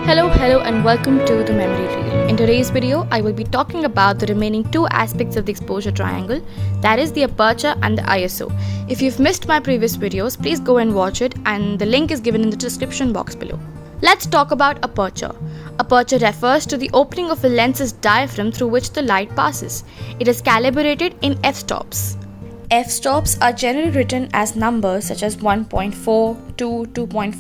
Hello and welcome to the memory reel. In today's video, I will be talking about the remaining two aspects of the exposure triangle, that is the aperture and the ISO. If you've missed my previous videos, please go and watch it and the link is given in the description box below. Let's talk about aperture. Aperture refers to the opening of a lens's diaphragm through which the light passes. It is calibrated in f-stops. F-stops are generally written as numbers such as 1.4, 2, 2.4,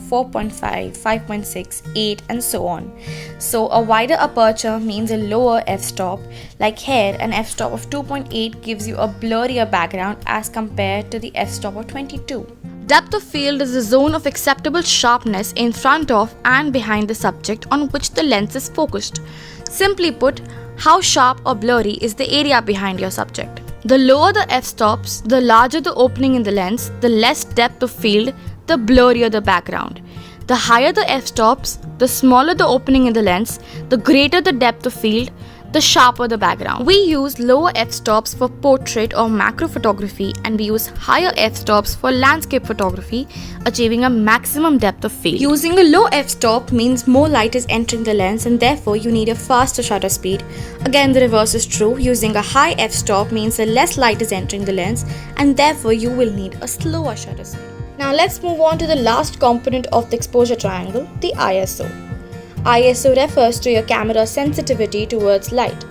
4.5, 5.6, 8 and so on. So a wider aperture means a lower f-stop. Like here, an f-stop of 2.8 gives you a blurrier background as compared to the f-stop of 22. Depth of field is the zone of acceptable sharpness in front of and behind the subject on which the lens is focused. Simply put, how sharp or blurry is the area behind your subject. The lower the f-stops, the larger the opening in the lens, the less depth of field, the blurrier the background. The higher the f-stops, the smaller the opening in the lens, the greater the depth of field, the sharper the background. We use lower f-stops for portrait or macro photography and we use higher f-stops for landscape photography, achieving a maximum depth of field. Using a low f-stop means more light is entering the lens and therefore you need a faster shutter speed. Again, the reverse is true. Using a high f-stop means that less light is entering the lens and therefore you will need a slower shutter speed. Now let's move on to the last component of the exposure triangle, the ISO. ISO refers to your camera's sensitivity towards light.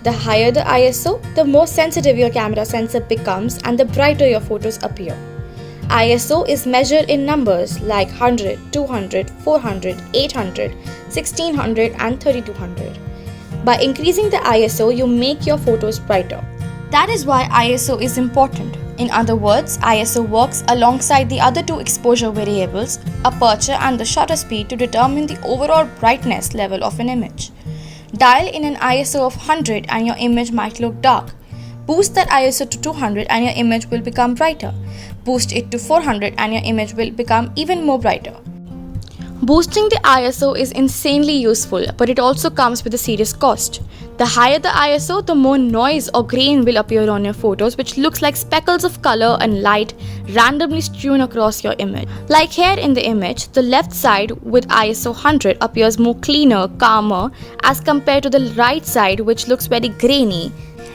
The higher the ISO, the more sensitive your camera sensor becomes and the brighter your photos appear. ISO is measured in numbers like 100, 200, 400, 800, 1600 and 3200. By increasing the ISO, you make your photos brighter. That is why ISO is important. In other words, ISO works alongside the other two exposure variables, aperture and the shutter speed, to determine the overall brightness level of an image. Dial in an ISO of 100 and your image might look dark. Boost that ISO to 200 and your image will become brighter. Boost it to 400 and your image will become even more brighter. Boosting the ISO is insanely useful, but it also comes with a serious cost. The higher the ISO, the more noise or grain will appear on your photos, which looks like speckles of color and light randomly strewn across your image. Like here in the image, the left side with ISO 100 appears more cleaner, calmer as compared to the right side, which looks very grainy.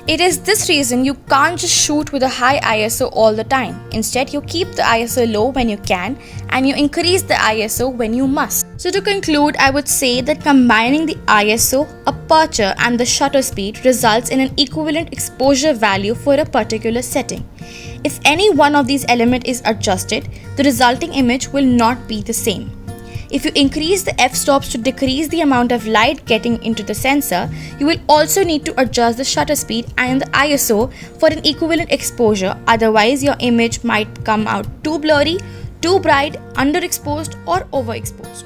It is this reason you can't just shoot with a high ISO all the time. Instead, you keep the ISO low when you can and you increase the ISO when you must. So to conclude, I would say that combining the ISO, aperture and the shutter speed results in an equivalent exposure value for a particular setting. If any one of these elements is adjusted, the resulting image will not be the same. If you increase the f-stops to decrease the amount of light getting into the sensor, you will also need to adjust the shutter speed and the ISO for an equivalent exposure, otherwise your image might come out too blurry, too bright, underexposed or overexposed.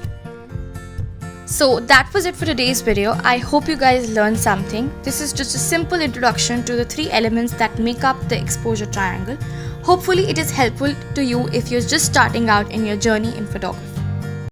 So that was it for today's video. I hope you guys learned something. This is just a simple introduction to the three elements that make up the exposure triangle. Hopefully it is helpful to you if you're just starting out in your journey in photography.